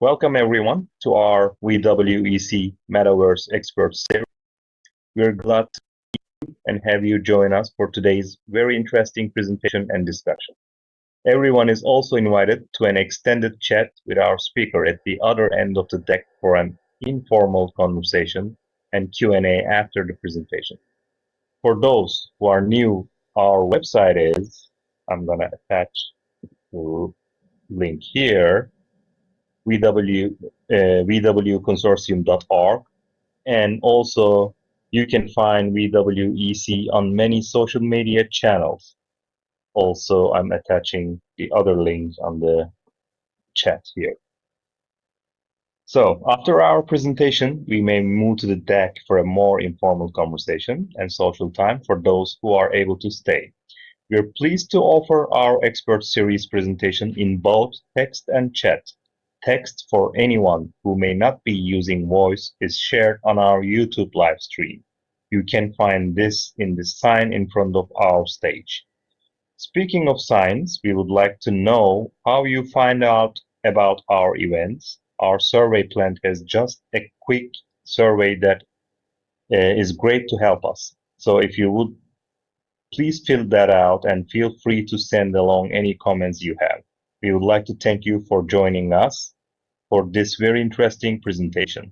Welcome everyone to our VWEC Metaverse Expert Series. We're glad to and have you join us for today's very interesting presentation and discussion. Everyone is also invited to an extended chat with our speaker at the other end of the deck for an informal conversation and Q&A after the presentation. For those who are new, our website is, I'm going to attach the link here, vwconsortium.org, and also you can find VWEC on many social media channels. Also, I'm attaching the other links on the chat here. So after our presentation, we may move to the deck for a more informal conversation and social time for those who are able to stay. We are pleased to offer our expert series presentation in both text and chat. Text for anyone who may not be using voice is shared on our YouTube live stream. You can find this in the sign in front of our stage. Speaking of signs, we would like to know how you find out about our events. Our survey plant has just a quick survey that is great to help us. So if you would, please fill that out and feel free to send along any comments you have. We would like to thank you for joining us for this very interesting presentation.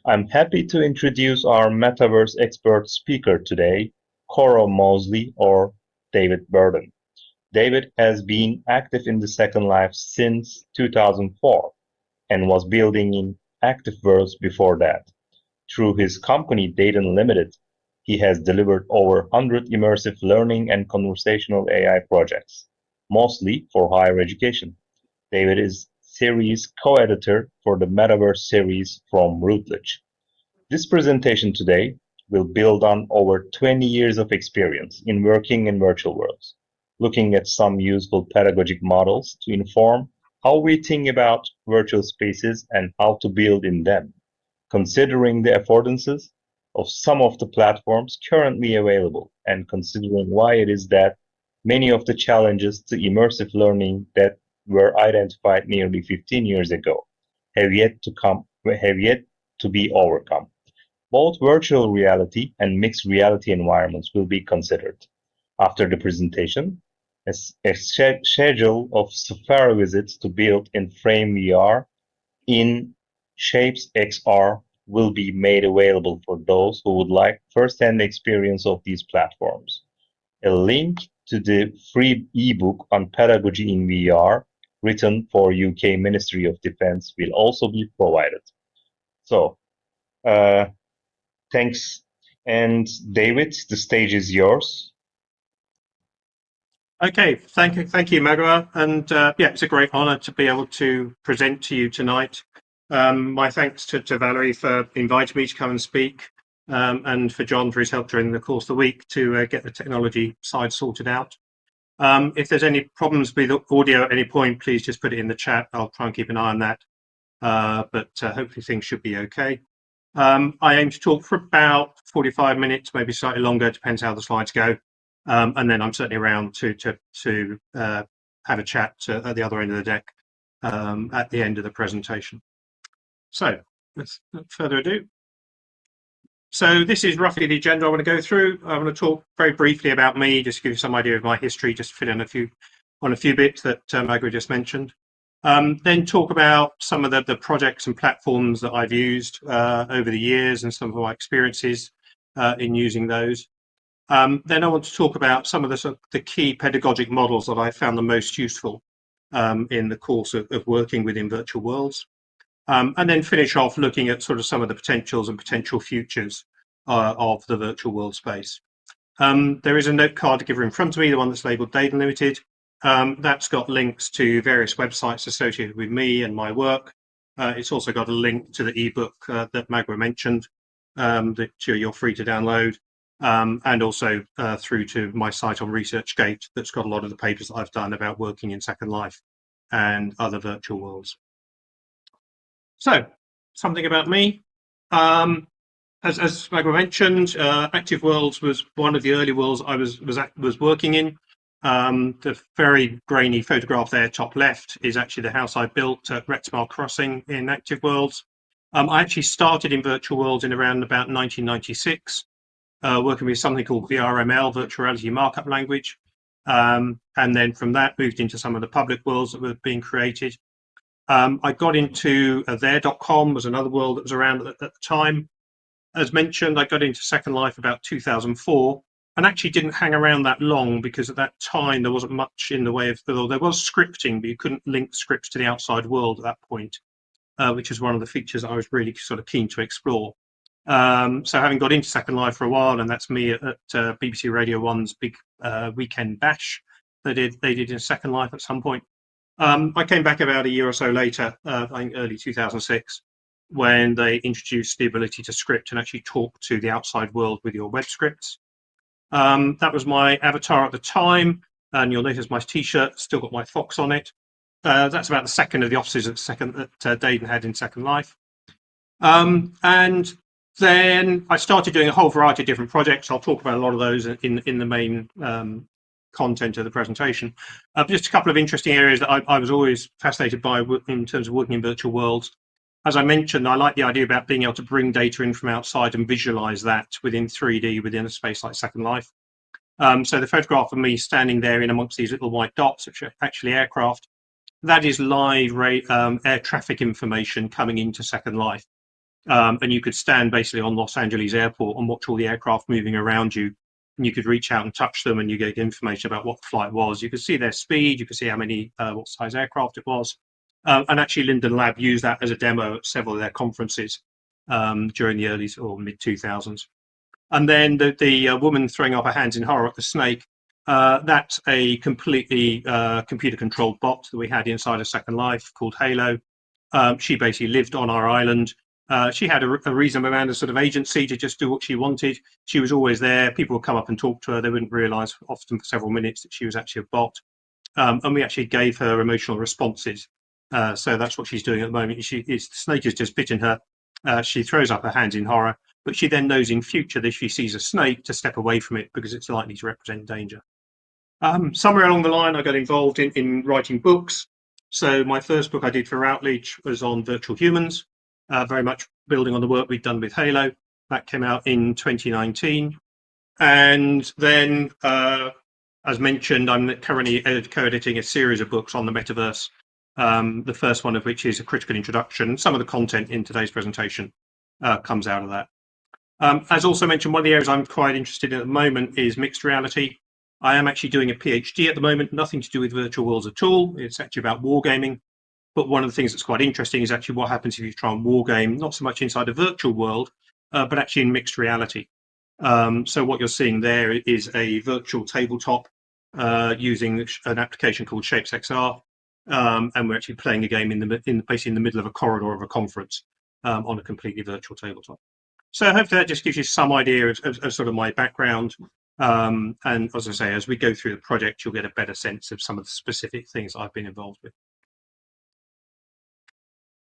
I'm happy to introduce our Metaverse expert speaker today, Corro Moseley or David Burden. David has been active in the Second Life since 2004 and was building in Activeverse before that. Through his company Data Limited, he has delivered over 100 immersive learning and conversational AI projects, mostly for higher education. David is series co-editor for the Metaverse series from Routledge. This presentation today will build on over 20 years of experience in working in virtual worlds, looking at some useful pedagogic models to inform how we think about virtual spaces and how to build in them, considering the affordances of some of the platforms currently available and considering why it is that many of the challenges to immersive learning that were identified nearly 15 years ago have yet to be overcome. Both virtual reality and mixed reality environments will be considered. After the presentation, a schedule of safari visits to build in FrameVR in ShapesXR will be made available for those who would like first-hand experience of these platforms. A link to the free eBook on Pedagogy in VR written for UK Ministry of Defence will also be provided. So, thanks. And David, the stage is yours. Okay, thank you, Magua, and yeah, it's a great honour to be able to present to you tonight. My thanks to Valerie for inviting me to come and speak, and for John for his help during the course of the week to get the technology side sorted out. If there's any problems with audio at any point, please just put it in the chat. I'll try and keep an eye on that, but hopefully things should be okay. I aim to talk for about 45 minutes, maybe slightly longer, depends how the slides go. And then I'm certainly around to have a chat at the other end of the deck at the end of the presentation. So, without further ado. So this is roughly the agenda I want to go through. I want to talk very briefly about me, just to give you some idea of my history, just to fill in on a few bits that Magua just mentioned. Then talk about some of the projects and platforms that I've used over the years and some of my experiences in using those. Then I want to talk about some of the key pedagogic models that I found the most useful in the course of working within virtual worlds. And then finish off looking at sort of some of the potentials and potential futures of the virtual world space. There is a note card giver in front of me, the one that's labeled Data Limited. That's got links to various websites associated with me and my work. It's also got a link to the ebook that Magua mentioned that you're free to download, and also through to my site on ResearchGate that's got a lot of the papers that I've done about working in Second Life and other virtual worlds. So, something about me. As Magua mentioned, Active Worlds was one of the early worlds I was working in. The very grainy photograph there, top left, is actually the house I built at Rexmar Crossing in Active Worlds. I actually started in virtual worlds in around about 1996, working with something called VRML, Virtual Reality Markup Language. And then from that, moved into some of the public worlds that were being created. I got into there.com, was another world that was around at the time. As mentioned, I got into Second Life about 2004 and actually didn't hang around that long because at that time there wasn't much in the way of, well, there was scripting, but you couldn't link scripts to the outside world at that point, which is one of the features that I was really sort of keen to explore. So having got into Second Life for a while, and that's me at BBC Radio 1's big weekend bash they did in Second Life at some point. I came back about a year or so later, I think early 2006, when they introduced the ability to script and actually talk to the outside world with your web scripts. That was my avatar at the time, and you'll notice my t-shirt still got my fox on it. That's about the second of the offices that Dayton had in Second Life. And then I started doing a whole variety of different projects. I'll talk about a lot of those in the main content of the presentation. Just a couple of interesting areas that I was always fascinated by in terms of working in virtual worlds. As I mentioned, I like the idea about being able to bring data in from outside and visualize that within 3D within a space like Second Life. So the photograph of me standing there in amongst these little white dots, which are actually aircraft, that is live air traffic information coming into Second Life. And you could stand basically on Los Angeles airport and watch all the aircraft moving around you. And you could reach out and touch them and you get information about what the flight was. You could see their speed, you could see how many, what size aircraft it was. And actually Linden Lab used that as a demo at several of their conferences during the early or mid 2000s. And then the woman throwing up her hands in horror at the snake, that's a completely computer controlled bot that we had inside of Second Life called Halo. She basically lived on our island. She had a reasonable amount of sort of agency to just do what she wanted. She was always there. People would come up and talk to her. They wouldn't realize often for several minutes that she was actually a bot. And we actually gave her emotional responses. So that's what she's doing at the moment. The snake has just bitten her. She throws up her hands in horror, but she then knows in future that if she sees a snake to step away from it because it's likely to represent danger. Somewhere along the line, I got involved in writing books. So my first book I did for Routledge was on virtual humans, very much building on the work we'd done with Halo. That came out in 2019. And then, as mentioned, I'm currently co-editing a series of books on the Metaverse. The first one of which is a critical introduction. Some of the content in today's presentation comes out of that. As also mentioned, one of the areas I'm quite interested in at the moment is mixed reality. I am actually doing a PhD at the moment, nothing to do with virtual worlds at all. It's actually about wargaming. But one of the things that's quite interesting is actually what happens if you try and wargame, not so much inside a virtual world, but actually in mixed reality. So what you're seeing there is a virtual tabletop using an application called ShapesXR. And we're actually playing a game basically in the middle of a corridor of a conference on a completely virtual tabletop. So hopefully that just gives you some idea of sort of my background. And as I say, as we go through the project, you'll get a better sense of some of the specific things I've been involved with.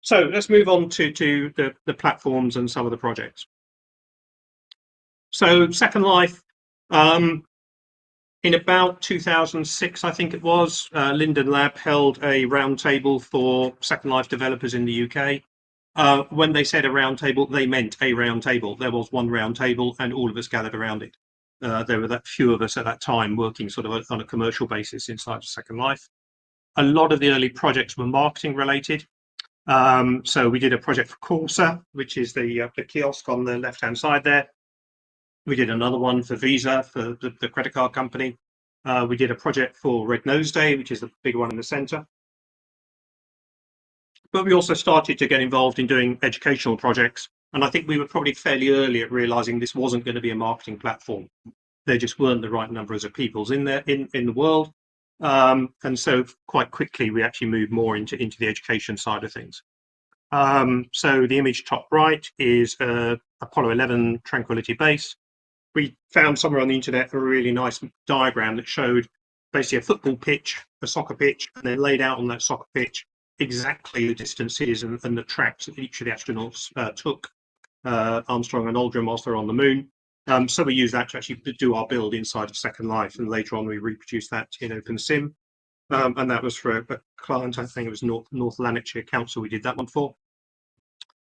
So let's move on to the platforms and some of the projects. So Second Life, in about 2006, I think it was, Linden Lab held a roundtable for Second Life developers in the UK. When they said a roundtable, they meant a roundtable. There was one roundtable and all of us gathered around it. There were that few of us at that time working sort of on a commercial basis inside of Second Life. A lot of the early projects were marketing related. So we did a project for Corro, which is the kiosk on the left-hand side there. We did another one for Visa, for the credit card company. We did a project for Red Nose Day, which is the big one in the center. But we also started to get involved in doing educational projects. And I think we were probably fairly early at realizing this wasn't going to be a marketing platform. There just weren't the right numbers of peoples in there in the world. And so quite quickly, we actually moved more into the education side of things. So the image top right is Apollo 11 Tranquility Base. We found somewhere on the internet a really nice diagram that showed basically a football pitch, a soccer pitch, and then laid out on that soccer pitch exactly the distances and the tracks that each of the astronauts took, Armstrong and Aldrin, whilst they're on the moon. So we use that to actually do our build inside of Second Life, and later on we reproduced that in OpenSim. And that was for a client, I think it was North Lanarkshire Council we did that one for.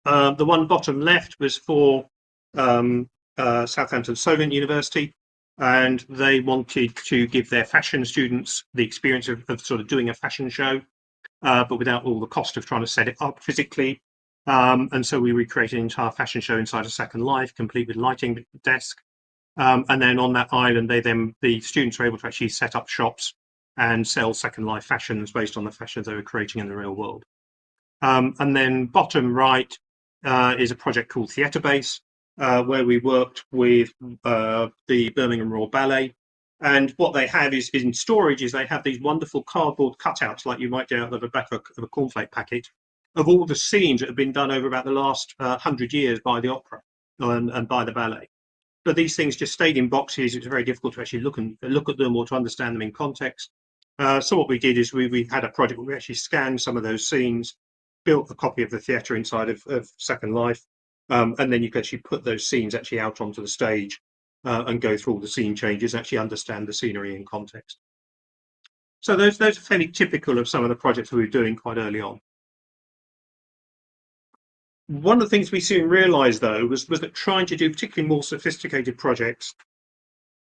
The one bottom left was for Southampton Solent University, and they wanted to give their fashion students the experience of sort of doing a fashion show, but without all the cost of trying to set it up physically. And so we recreated an entire fashion show inside of Second Life, complete with lighting desk. And then on that island, the students were able to actually set up shops and sell Second Life fashions based on the fashions they were creating in the real world. And then bottom right is a project called Theatre Base, where we worked with the Birmingham Royal Ballet. And what they have is in storage is they have these wonderful cardboard cutouts, like you might get out of the back of a cornflake packet, of all the scenes that have been done over about the last 100 years by the opera and by the ballet. But these things just stayed in boxes. It's very difficult to actually look at them or to understand them in context. So what we did is we had a project where we actually scanned some of those scenes, built a copy of the theatre inside of Second Life, and then you could actually put those scenes actually out onto the stage and go through all the scene changes, actually understand the scenery in context. So those are fairly typical of some of the projects we were doing quite early on. One of the things we soon realised, though, was that trying to do particularly more sophisticated projects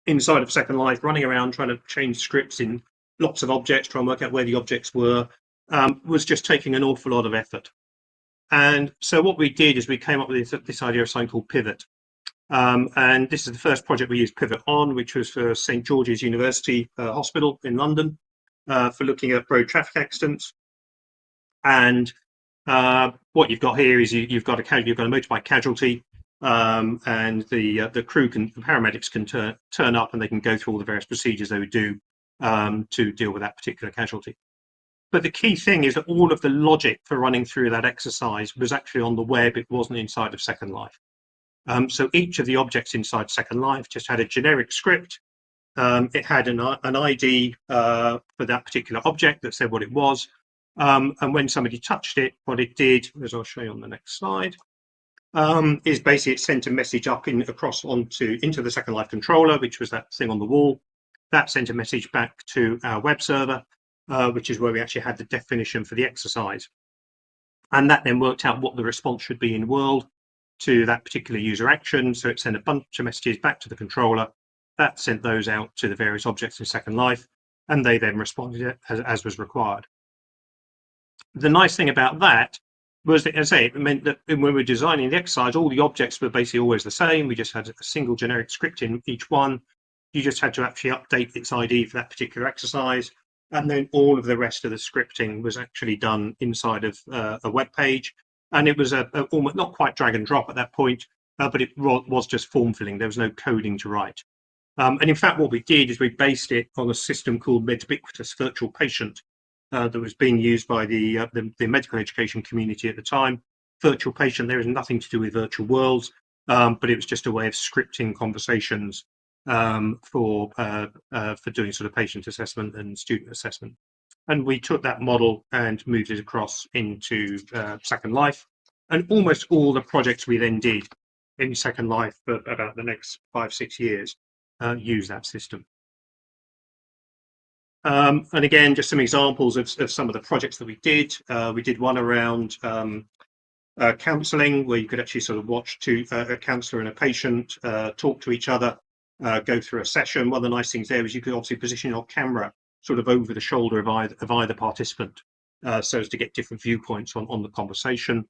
inside of Second Life, running around trying to change scripts in lots of objects, trying to work out where the objects were, was just taking an awful lot of effort. And so what we did is we came up with this idea of something called Pivot. And this is the first project we used Pivot on, which was for St George's University Hospital in London, for looking at road traffic accidents. And what you've got here is you've got a motorbike casualty, and the crew the paramedics can turn up and they can go through all the various procedures they would do to deal with that particular casualty. But the key thing is that all of the logic for running through that exercise was actually on the web. It wasn't inside of Second Life. So each of the objects inside Second Life just had a generic script. It had an ID for that particular object that said what it was. And when somebody touched it, what it did, as I'll show you on the next slide, is basically it sent a message up into the Second Life controller, which was that thing on the wall. That sent a message back to our web server, which is where we actually had the definition for the exercise. And that then worked out what the response should be in world to that particular user action. So it sent a bunch of messages back to the controller. That sent those out to the various objects in Second Life, and they then responded as was required. The nice thing about that was that, as I say, it meant that when we were designing the exercise, all the objects were basically always the same. We just had a single generic script in each one. You just had to actually update its ID for that particular exercise. And then all of the rest of the scripting was actually done inside of a web page. And it was almost not quite drag and drop at that point, but it was just form filling. There was no coding to write. And in fact, what we did is we based it on a system called Medbiquitous Virtual Patient that was being used by the medical education community at the time. Virtual Patient, there is nothing to do with virtual worlds, but it was just a way of scripting conversations for doing sort of patient assessment and student assessment. And we took that model and moved it across into Second Life. And almost all the projects we then did in Second Life for about the next 5-6 years use that system. And again, just some examples of some of the projects that we did. We did one around counselling, where you could actually sort of watch a counsellor and a patient talk to each other, go through a session. One of the nice things there was you could obviously position your camera sort of over the shoulder of either participant, so as to get different viewpoints on the conversation.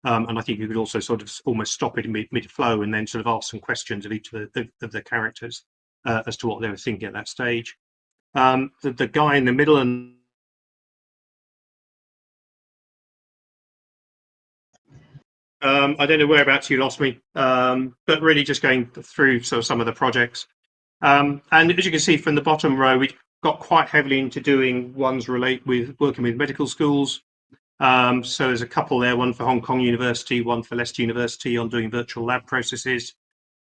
And I think you could also sort of almost stop it mid-flow and then sort of ask some questions of each of the characters as to what they were thinking at that stage. The guy in the middle and I don't know whereabouts you lost me, but really just going through some of the projects. And as you can see from the bottom row, we got quite heavily into doing ones working with medical schools. So there's a couple there, one for Hong Kong University, one for Leicester University on doing virtual lab processes.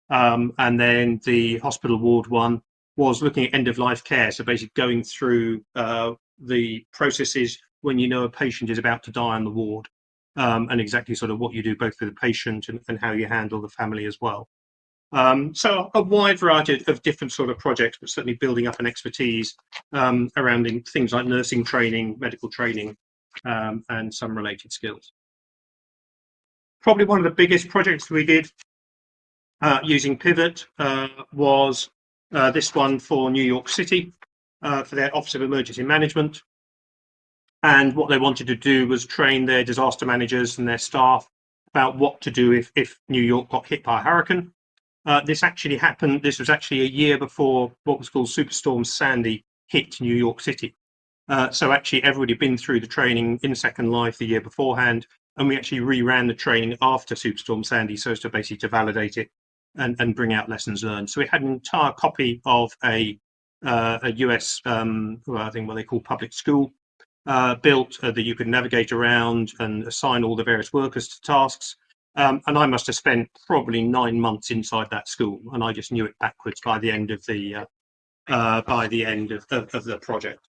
And then the hospital ward one was looking at end-of-life care. So basically going through the processes when you know a patient is about to die on the ward, and exactly sort of what you do both for the patient and how you handle the family as well. So a wide variety of different sort of projects, but certainly building up an expertise around things like nursing training, medical training, and some related skills. Probably one of the biggest projects we did using Pivot was this one for New York City for their Office of Emergency Management. And what they wanted to do was train their disaster managers and their staff about what to do if New York got hit by a hurricane. This actually happened. This was actually a year before what was called Superstorm Sandy hit New York City. So actually everybody had been through the training in Second Life the year beforehand, and we actually reran the training after Superstorm Sandy so as to basically to validate it and bring out lessons learned. So we had an entire copy of a US, I think what they call public school, built that you could navigate around and assign all the various workers to tasks. And I must have spent probably 9 months inside that school, and I just knew it backwards by the end of the the project.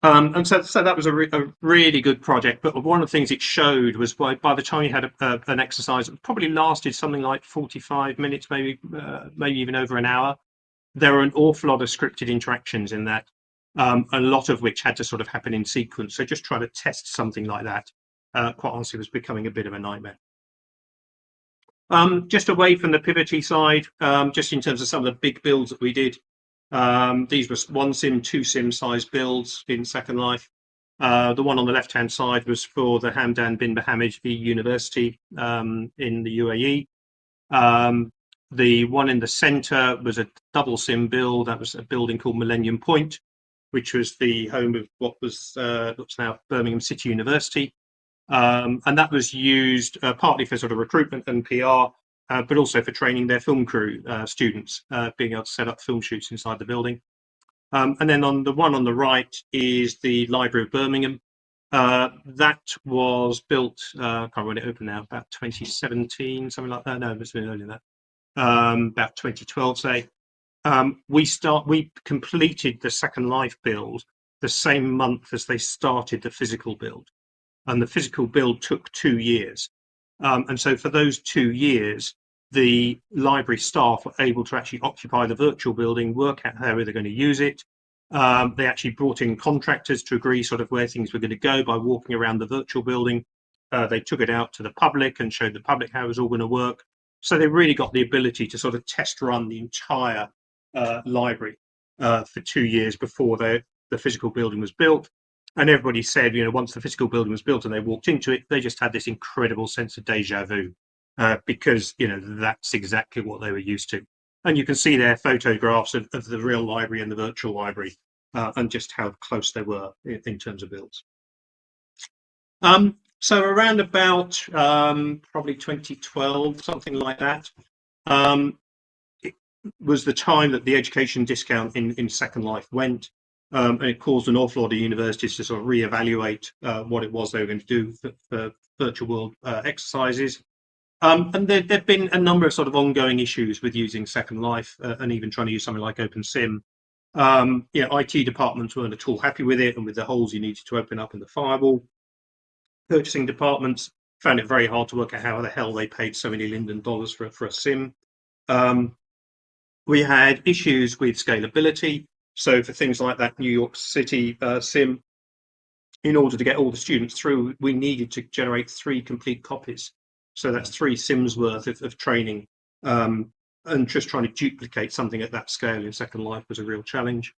And so that was a really good project. But one of the things it showed was by the time you had an exercise that probably lasted something like 45 minutes, maybe even over an hour, there were an awful lot of scripted interactions in that, a lot of which had to sort of happen in sequence. So just trying to test something like that, quite honestly, was becoming a bit of a nightmare. Just away from the Pedagogy side, just in terms of some of the big builds that we did, these were 1 sim, 2 sim size builds in Second Life. The one on the left-hand side was for the Hamdan bin Mohammed University in the UAE. The one in the center was a double sim build. That was a building called Millennium Point, which was the home of what was what's now Birmingham City University. And that was used partly for sort of recruitment and PR, but also for training their film crew students, being able to set up film shoots inside the building. And then on the one on the right is the Library of Birmingham. That was built, I can't remember when it opened now, about 2017, something like that. No, it's been earlier than that. About 2012, say. We completed the Second Life build the same month as they started the physical build, and the physical build took 2 years. And so for those 2 years, the library staff were able to actually occupy the virtual building, work out how they're going to use it. They actually brought in contractors to agree sort of where things were going to go by walking around the virtual building. They took it out to the public and showed the public how it was all going to work. So they really got the ability to sort of test run the entire library for 2 years before the physical building was built. And everybody said, once the physical building was built and they walked into it, they just had this incredible sense of deja vu because, that's exactly what they were used to. And you can see there photographs of the real library and the virtual library and just how close they were in terms of builds. So around about probably 2012, something like that, it was the time that the education discount in Second Life went. And it caused an awful lot of universities to sort of reevaluate what it was they were going to do for virtual world exercises. And there've been a number of sort of ongoing issues with using Second Life and even trying to use something like OpenSim. IT departments weren't at all happy with it and with the holes you needed to open up in the firewall. Purchasing departments found it very hard to work out how the hell they paid so many Linden dollars for a sim. We had issues with scalability. So for things like that New York City sim, in order to get all the students through, we needed to generate 3 complete copies. So that's 3 sims worth of training. And just trying to duplicate something at that scale in Second Life was a real challenge.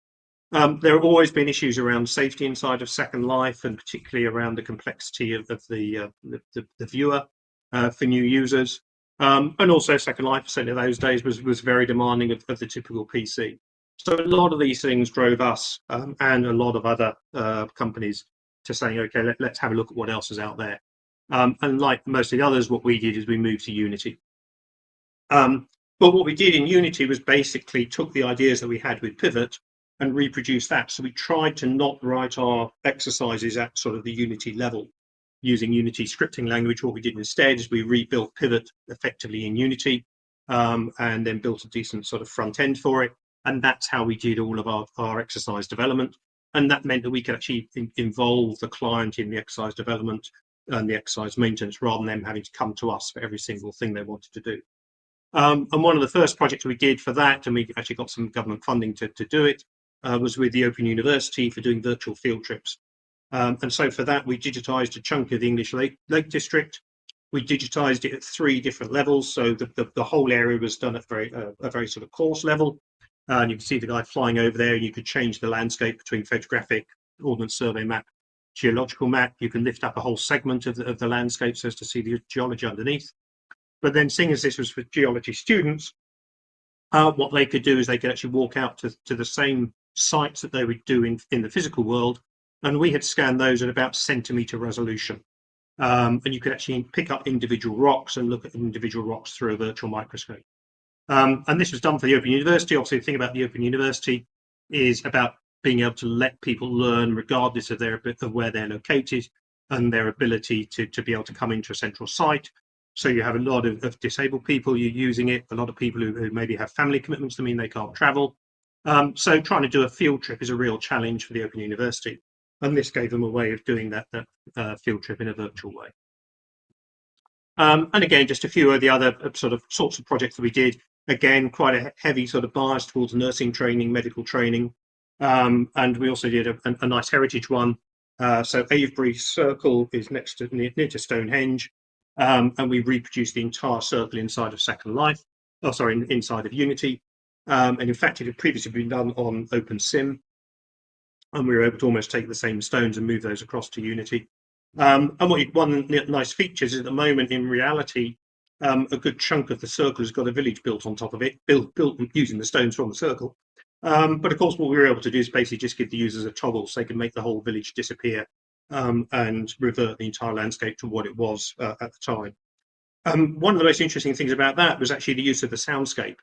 There have always been issues around safety inside of Second Life, and particularly around the complexity of the viewer for new users. And also Second Life, certainly those days, was very demanding of the typical PC. So a lot of these things drove us and a lot of other companies to saying, okay, let's have a look at what else is out there. And like most of the others, what we did is we moved to Unity. But what we did in Unity was basically took the ideas that we had with Pivot and reproduced that. So we tried to not write our exercises at sort of the Unity level using Unity scripting language. What we did instead is we rebuilt Pivot effectively in Unity and then built a decent sort of front end for it. And that's how we did all of our exercise development. And that meant that we could actually involve the client in the exercise development and the exercise maintenance rather than them having to come to us for every single thing they wanted to do. And one of the first projects we did for that, and we actually got some government funding to do it, was with the Open University for doing virtual field trips. And so for that, we digitized a chunk of the English Lake District. We digitized it at 3 different levels. So the whole area was done at a very sort of coarse level. And you can see the guy flying over there, and you could change the landscape between photographic, Ordnance Survey map, geological map. You can lift up a whole segment of the landscape so as to see the geology underneath. But then, seeing as this was for geology students, what they could do is they could actually walk out to the same sites that they would do in the physical world, and we had scanned those at about centimetre resolution. And you could actually pick up individual rocks and look at individual rocks through a virtual microscope. And this was done for the Open University. Obviously, the thing about the Open University is about being able to let people learn regardless of where they're located and their ability to be able to come into a central site. So you have a lot of disabled people using it, a lot of people who maybe have family commitments that mean they can't travel. So trying to do a field trip is a real challenge for the Open University. And this gave them a way of doing that field trip in a virtual way. And again, just a few of the other sorts of projects that we did. Again, quite a heavy sort of bias towards nursing training, medical training. And we also did a nice heritage one. So Avebury Circle is near to Stonehenge. And we reproduced the entire circle inside of Second Life. Inside of Unity. And in fact, it had previously been done on OpenSim. And we were able to almost take the same stones and move those across to Unity. And one of the nice features is at the moment, in reality, a good chunk of the circle has got a village built on top of it, built using the stones from the circle. But of course, what we were able to do is basically just give the users a toggle so they can make the whole village disappear and revert the entire landscape to what it was at the time. One of the most interesting things about that was actually the use of the soundscape.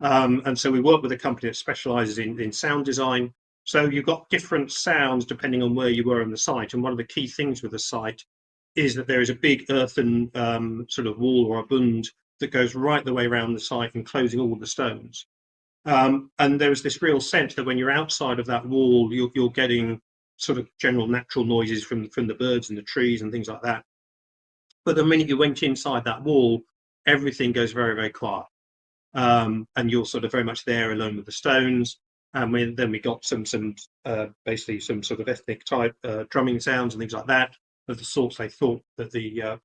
And so we work with a company that specializes in sound design. So you've got different sounds depending on where you were on the site. And one of the key things with the site is that there is a big earthen sort of wall or a bund that goes right the way around the site, enclosing all the stones. And there was this real sense that when you're outside of that wall, you're getting sort of general natural noises from the birds and the trees and things like that. But the minute you went inside that wall, everything goes very, very quiet. And you're sort of very much there alone with the stones. And then we got basically some sort of ethnic type drumming sounds and things like that, of the sorts they thought that the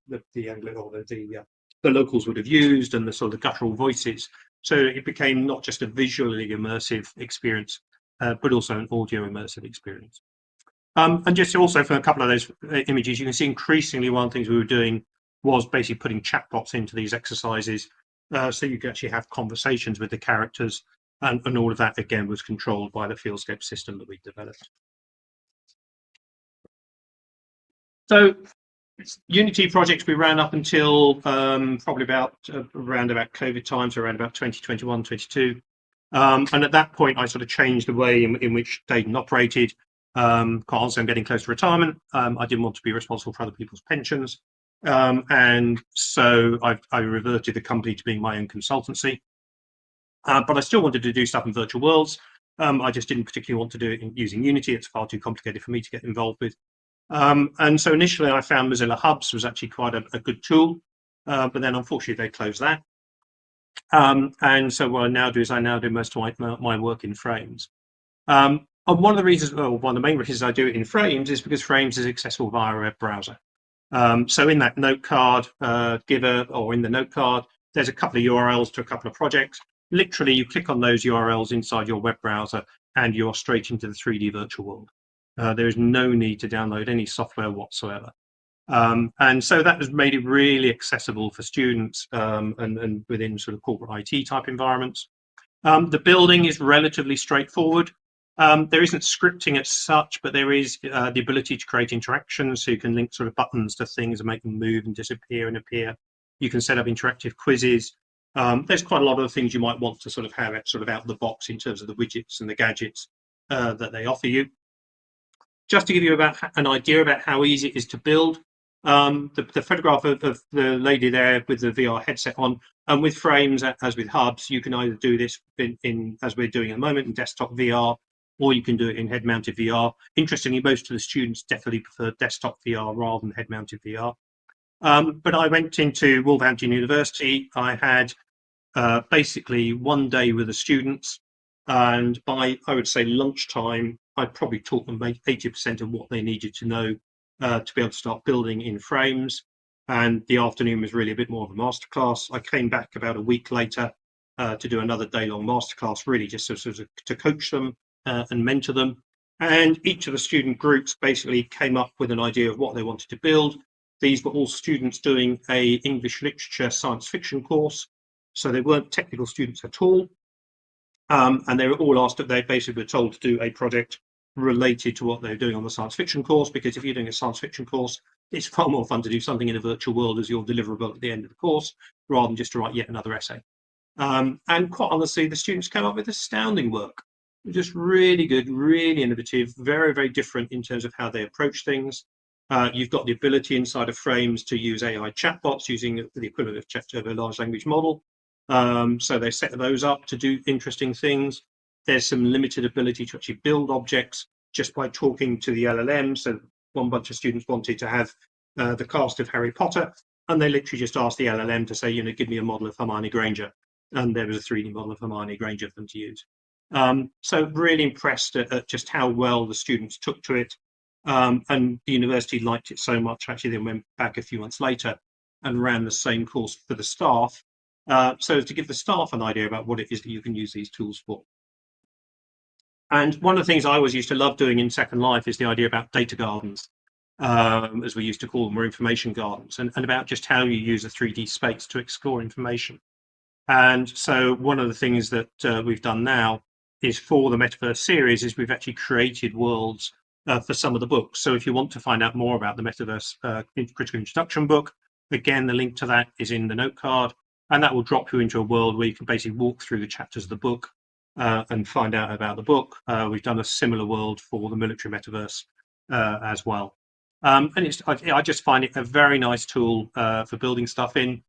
locals would have used, and the sort of guttural voices. So it became not just a visually immersive experience, but also an audio immersive experience. And just also for a couple of those images, you can see increasingly one of the things we were doing was basically putting chatbots into these exercises, so you could actually have conversations with the characters, and all of that again was controlled by the Fieldscape system that we developed. So Unity projects we ran up until probably around about COVID time, so around about 2021, 22. And at that point, I sort of changed the way in which Dayton operated. Quite honestly, I'm getting close to retirement. I didn't want to be responsible for other people's pensions. And so I reverted the company to being my own consultancy. But I still wanted to do stuff in virtual worlds. I just didn't particularly want to do it using Unity. It's far too complicated for me to get involved with. And so initially I found Mozilla Hubs was actually quite a good tool, but then unfortunately they closed that. And so what I now do is most of my work in Frames. And one of the main reasons I do it in Frames is because Frames is accessible via a web browser. So in that note card giver, or in the note card, there's a couple of URLs to a couple of projects. Literally, you click on those URLs inside your web browser and you're straight into the 3D virtual world. There is no need to download any software whatsoever. And so that has made it really accessible for students and within sort of corporate IT type environments. The building is relatively straightforward. There isn't scripting as such, but there is the ability to create interactions, so you can link sort of buttons to things and make them move and disappear and appear. You can set up interactive quizzes. There's quite a lot of things you might want to sort of have it sort of out of the box in terms of the widgets and the gadgets that they offer you. Just to give you an idea about how easy it is to build, the photograph of the lady there with the VR headset on, and with Frames, as with Hubs, you can either do this as we're doing at the moment, in desktop VR, or you can do it in head-mounted VR. Interestingly, most of the students definitely prefer desktop VR rather than head-mounted VR. But I went into Wolverhampton University. I had basically one day with the students, and by, I would say, lunchtime, I'd probably taught them 80% of what they needed to know to be able to start building in frames. And the afternoon was really a bit more of a masterclass. I came back about a week later to do another day-long masterclass, really just to coach them and mentor them. And each of the student groups basically came up with an idea of what they wanted to build. These were all students doing a English literature science fiction course, so they weren't technical students at all. And they were all asked, they basically were told to do a project related to what they were doing on the science fiction course, because if you're doing a science fiction course, it's far more fun to do something in a virtual world as your deliverable at the end of the course, rather than just to write yet another essay. And quite honestly, the students came up with astounding work. Just really good, really innovative, very, very different in terms of how they approach things. You've got the ability inside of Frames to use AI chatbots using the equivalent of chat over a large language model. So they set those up to do interesting things. There's some limited ability to actually build objects just by talking to the LLM. So one bunch of students wanted to have the cast of Harry Potter, and they literally just asked the LLM to say, you know, give me a model of Hermione Granger. And there was a 3D model of Hermione Granger for them to use. So really impressed at just how well the students took to it. And the university liked it so much, actually, they went back a few months later and ran the same course for the staff. So as to give the staff an idea about what it is that you can use these tools for. And one of the things I always used to love doing in Second Life is the idea about data gardens, as we used to call them, or information gardens, and about just how you use a 3D space to explore information. And so one of the things that we've done now is, for the Metaverse series, is we've actually created worlds for some of the books. So if you want to find out more about the Metaverse Critical Introduction book, again, the link to that is in the note card, and that will drop you into a world where you can basically walk through the chapters of the book and find out about the book. We've done a similar world for the military Metaverse as well. And I just find it a very nice tool for building stuff in.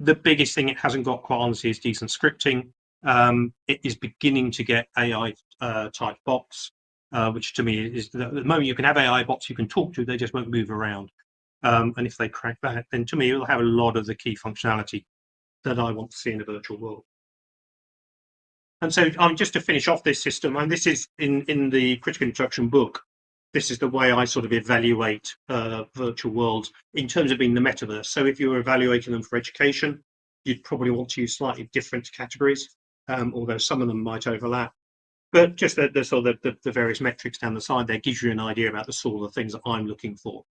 The biggest thing it hasn't got, quite honestly, is decent scripting. It is beginning to get AI type bots, which to me is, at the moment you can have AI bots you can talk to, they just won't move around. And if they crack that, then to me it'll have a lot of the key functionality that I want to see in a virtual world. And so just to finish off this system, and this is in the Critical Introduction book, this is the way I sort of evaluate virtual worlds in terms of being the metaverse. So if you were evaluating them for education, you'd probably want to use slightly different categories, although some of them might overlap. But just the sort of the various metrics down the side there gives you an idea about the sort of things that I'm looking for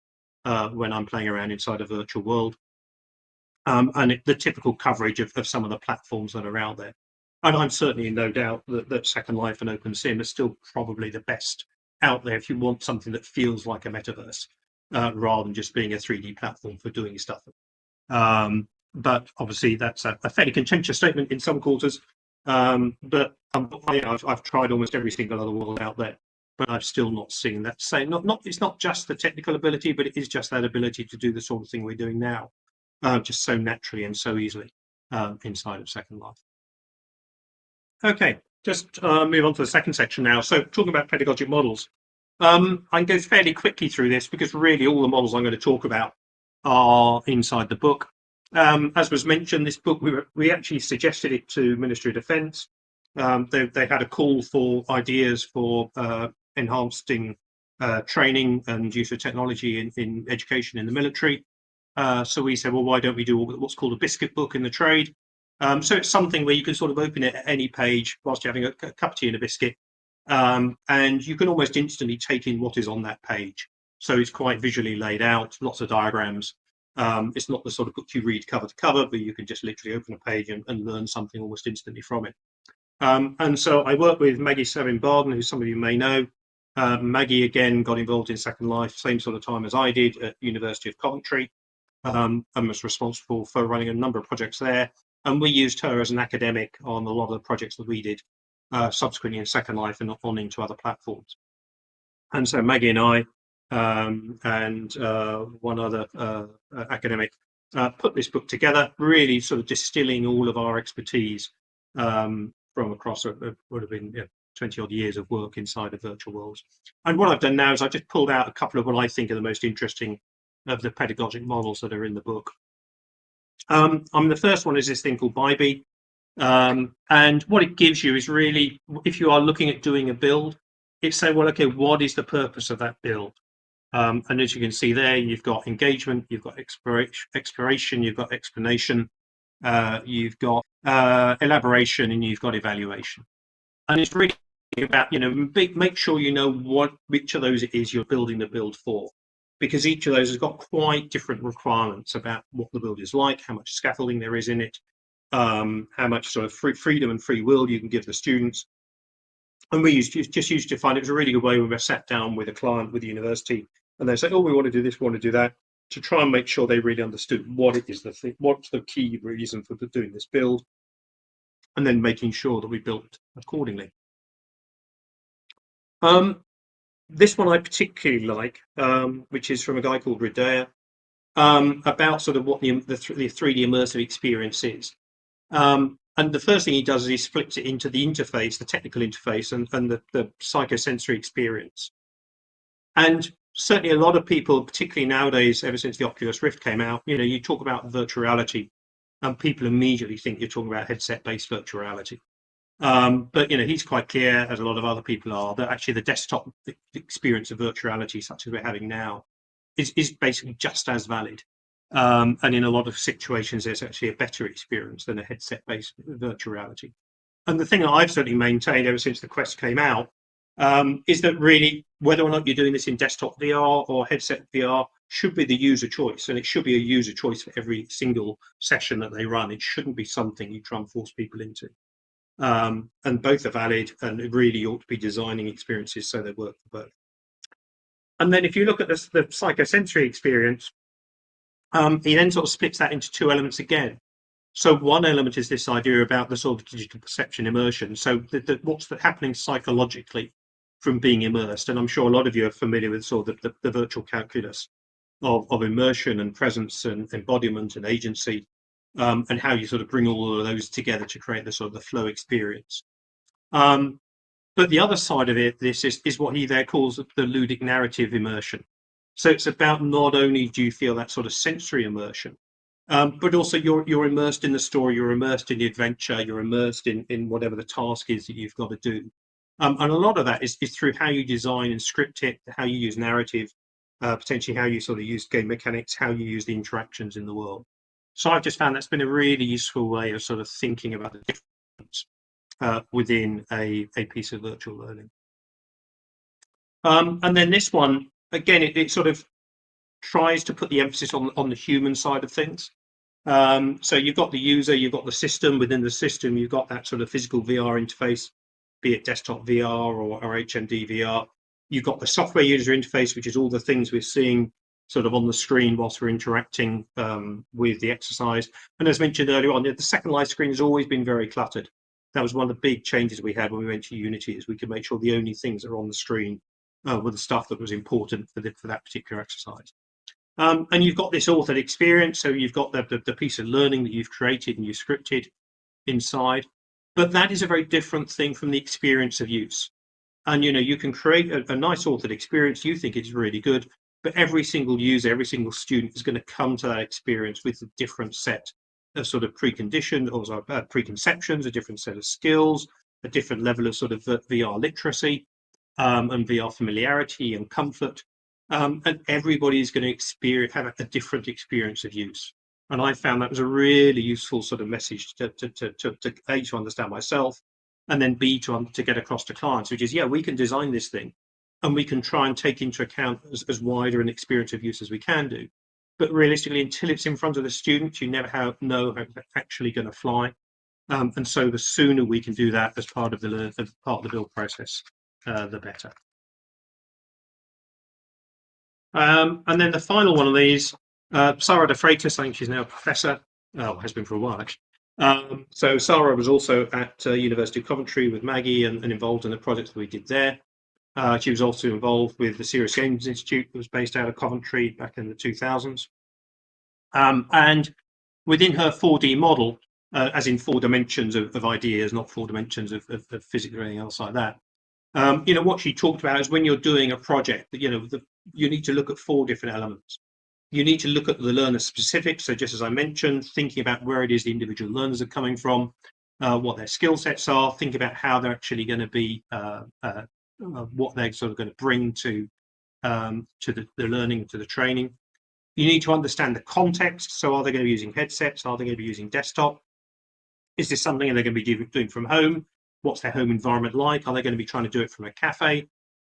when I'm playing around inside a virtual world. And the typical coverage of some of the platforms that are out there. And I'm certainly in no doubt that Second Life and OpenSim are still probably the best out there if you want something that feels like a metaverse, rather than just being a 3D platform for doing stuff. But obviously that's a fairly contentious statement in some quarters. But I've tried almost every single other world out there, but I've still not seen that same. It's not just the technical ability, but it is just that ability to do the sort of thing we're doing now, just so naturally and so easily inside of Second Life. Okay, just move on to the second section now. So talking about pedagogic models, I can go fairly quickly through this because really all the models I'm going to talk about are inside the book. As was mentioned, this book, we actually suggested it to Ministry of Defence. They had a call for ideas for enhancing training and use of technology in education in the military. So we said, well, why don't we do what's called a biscuit book in the trade? So it's something where you can sort of open it at any page whilst you're having a cup of tea and a biscuit, and you can almost instantly take in what is on that page. So it's quite visually laid out, lots of diagrams. It's not the sort of book you read cover to cover, but you can just literally open a page and learn something almost instantly from it. And so I work with Maggie Sevin-Barden, who some of you may know. Maggie, again, got involved in Second Life, same sort of time as I did at University of Coventry, and was responsible for running a number of projects there. And we used her as an academic on a lot of the projects that we did subsequently in Second Life and on into other platforms. And so Maggie and I and one other academic put this book together, really sort of distilling all of our expertise from across what would have been 20 odd years of work inside of virtual worlds. And what I've done now is I just pulled out a couple of what I think are the most interesting of the pedagogic models that are in the book. The first one is this thing called BIBE. And what it gives you is really, if you are looking at doing a build, it's saying, well, okay, what is the purpose of that build? And as you can see there, you've got engagement, you've got exploration, you've got explanation, you've got elaboration, and you've got evaluation. And it's really about, make sure you know which of those it is you're building the build for, because each of those has got quite different requirements about what the build is like, how much scaffolding there is in it, how much sort of freedom and free will you can give the students. And we used to find it was a really good way when we sat down with a client, with the university, and they say, oh, we want to do this, we want to do that, to try and make sure they really understood what it is, what's the key reason for doing this build, and then making sure that we built accordingly. This one I particularly like, which is from a guy called Redea, about sort of what the 3D immersive experience is. And the first thing he does is he splits it into the interface, the technical interface, and the psychosensory experience. And certainly a lot of people, particularly nowadays, ever since the Oculus Rift came out, you talk about virtual reality, and people immediately think you're talking about headset-based virtual reality. But he's quite clear, as a lot of other people are, that actually the desktop experience of virtual reality, such as we're having now, is basically just as valid. And in a lot of situations, there's actually a better experience than a headset-based virtual reality. And the thing that I've certainly maintained ever since the Quest came out is that really, whether or not you're doing this in desktop VR or headset VR, should be the user choice, and it should be a user choice for every single session that they run. It shouldn't be something you try and force people into. And both are valid, and it really ought to be designing experiences so they work for both. And then if you look at the psychosensory experience, he then sort of splits that into two elements again. So one element is this idea about the sort of digital perception immersion. So what's happening psychologically from being immersed. And I'm sure a lot of you are familiar with sort of the virtual calculus of immersion and presence and embodiment and agency, and how you sort of bring all of those together to create the sort of the flow experience. But the other side of it, this is what he there calls the ludic narrative immersion. So it's about not only do you feel that sort of sensory immersion, but also you're immersed in the story, you're immersed in the adventure, you're immersed in whatever the task is that you've got to do. And a lot of that is through how you design and script it, how you use narrative, potentially how you sort of use game mechanics, how you use the interactions in the world. So I've just found that's been a really useful way of sort of thinking about the difference within a piece of virtual learning. And then this one, again, it sort of tries to put the emphasis on the human side of things. So you've got the user, you've got the system. Within the system, you've got that sort of physical VR interface, be it desktop VR or HMD VR. You've got the software user interface, which is all the things we're seeing sort of on the screen whilst we're interacting with the exercise. And as mentioned earlier on, the second live screen has always been very cluttered. That was one of the big changes we had when we went to Unity, is we could make sure the only things that are on the screen were the stuff that was important for that particular exercise. And you've got this authored experience, so you've got the piece of learning that you've created and you've scripted inside. But that is a very different thing from the experience of use. And you can create a nice authored experience, you think it's really good, but every single user, every single student is going to come to that experience with a different set of sort of preconditioned or preconceptions, a different set of skills, a different level of sort of VR literacy, and VR familiarity and comfort. And everybody is going to have a different experience of use. And I found that was a really useful sort of message to A, to understand myself, and then B, to get across to clients, which is, yeah, we can design this thing and we can try and take into account as wider an experience of use as we can do. But realistically, until it's in front of the students, you never know how it's actually going to fly. And so the sooner we can do that as part of the build process, the better. And then the final one of these, Sarah de Freitas, I think she's now a professor, has been for a while actually. So Sarah was also at University of Coventry with Maggie and involved in the projects that we did there. She was also involved with the Serious Games Institute that was based out of Coventry back in the 2000s. And within her 4D model, as in 4 dimensions of ideas, not 4 dimensions of physics or anything else like that, what she talked about is when you're doing a project, that you need to look at 4 different elements. You need to look at the learner specific. So just as I mentioned, thinking about where it is the individual learners are coming from. what their skill sets are, think about how they're actually going to be, what they're sort of going to bring to the learning, to the training. You need to understand the context. So are they going to be using headsets? Are they going to be using desktop? Is this something they're going to be doing from home? What's their home environment like? Are they going to be trying to do it from a cafe?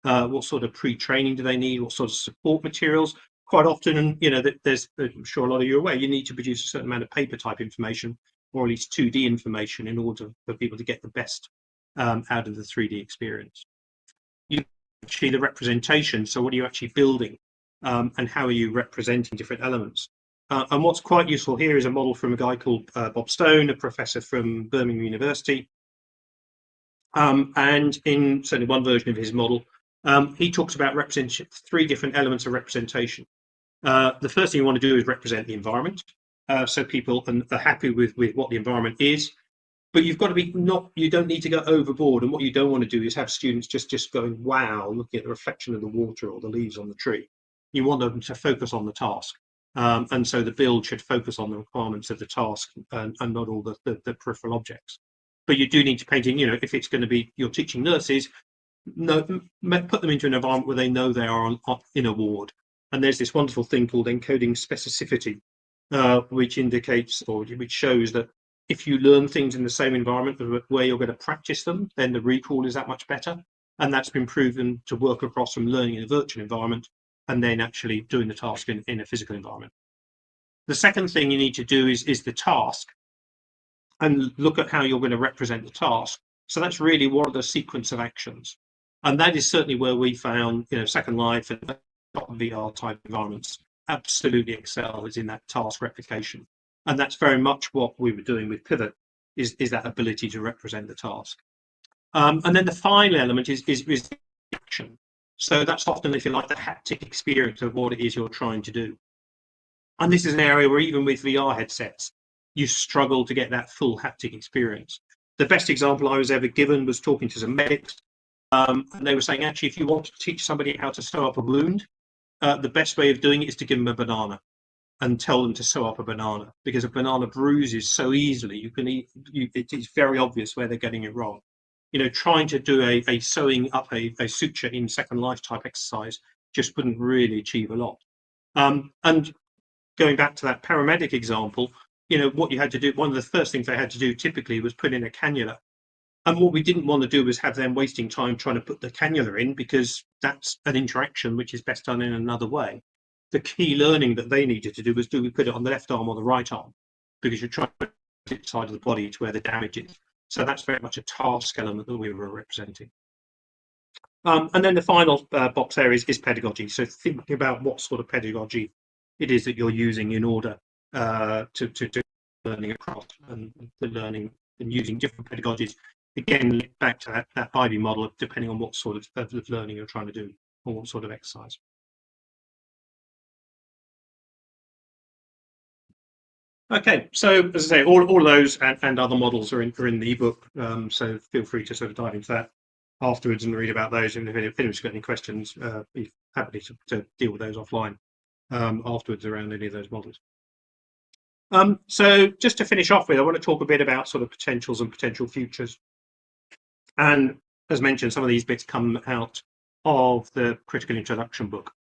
What sort of pre-training do they need? What sort of support materials? Quite often, and there's, I'm sure a lot of you are aware, you need to produce a certain amount of paper type information, or at least 2D information, in order for people to get the best out of the 3D experience. You actually the representation. So what are you actually building, and how are you representing different elements? And what's quite useful here is a model from a guy called Bob Stone, a professor from Birmingham University. And in certainly one version of his model, he talks about representing 3 different elements of representation. The first thing you want to do is represent the environment, so people are happy with what the environment is. But you've got to be you don't need to go overboard. And what you don't want to do is have students just going, wow, looking at the reflection of the water or the leaves on the tree. You want them to focus on the task. And so the build should focus on the requirements of the task, and not all the peripheral objects. But you do need to paint in, if it's going to be, you're teaching nurses, put them into an environment where they know they are in a ward. And there's this wonderful thing called encoding specificity, which indicates, or which shows that if you learn things in the same environment where you're going to practice them, then the recall is that much better. And that's been proven to work across from learning in a virtual environment and then actually doing the task in a physical environment. The second thing you need to do is the task, and look at how you're going to represent the task. So that's really what are the sequence of actions. And that is certainly where we found, Second Life and VR type environments absolutely excel, is in that task replication. And that's very much what we were doing with Pivot, is that ability to represent the task. And then the final element is action. So that's often, if you like, the haptic experience of what it is you're trying to do. And this is an area where even with VR headsets, you struggle to get that full haptic experience. The best example I was ever given was talking to some medics, and they were saying, actually, if you want to teach somebody how to sew up a wound, the best way of doing it is to give them a banana and tell them to sew up a banana, because a banana bruises so easily. It's very obvious where they're getting it wrong. Trying to do a sewing up a suture in Second Life type exercise just wouldn't really achieve a lot. And going back to that paramedic example, what you had to do, one of the first things they had to do typically was put in a cannula. And what we didn't want to do was have them wasting time trying to put the cannula in, because that's an interaction which is best done in another way. The key learning that they needed to do was, do we put it on the left arm or the right arm? Because you're trying to put it side of the body to where the damage is. So that's very much a task element that we were representing. And then the final box there is pedagogy. So thinking about what sort of pedagogy it is that you're using in order to do learning across, and the learning, and using different pedagogies. Again, back to that Ivy model, depending on what sort of learning you're trying to do, or what sort of exercise. Okay, so as I say, all of those and other models are in the ebook, so feel free to sort of dive into that afterwards and read about those. And if anyone's got any questions, be happy to deal with those offline afterwards around any of those models. So just to finish off with, I want to talk a bit about sort of potentials and potential futures. And as mentioned, some of these bits come out of the Critical Introduction book.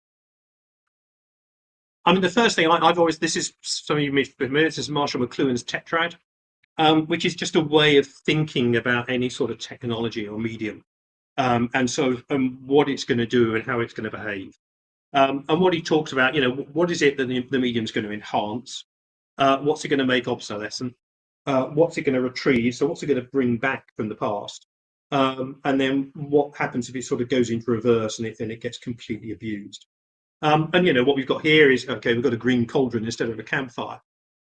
I mean, the first thing I've always, this is, some of you may be familiar, this is Marshall McLuhan's tetrad, which is just a way of thinking about any sort of technology or medium, and so what it's going to do and how it's going to behave. And what he talks about, what is it that the medium's going to enhance? What's it going to make obsolescent? What's it going to retrieve? So what's it going to bring back from the past? And then what happens if it sort of goes into reverse and it gets completely abused? And what we've got here is, okay, we've got a green cauldron instead of a campfire.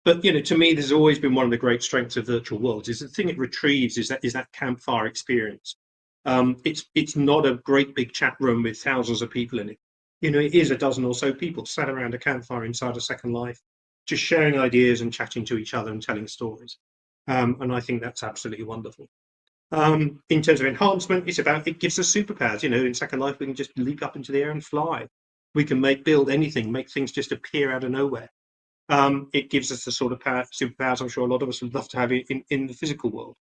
But to me, this has always been one of the great strengths of virtual worlds, is the thing it retrieves is that campfire experience. It's not a great big chat room with thousands of people in it. It is a dozen or so people sat around a campfire inside a Second Life, just sharing ideas and chatting to each other and telling stories. And I think that's absolutely wonderful. In terms of enhancement, it gives us superpowers. In Second Life, we can just leap up into the air and fly. We can build anything, make things just appear out of nowhere. It gives us the sort of superpowers I'm sure a lot of us would love to have in the physical world.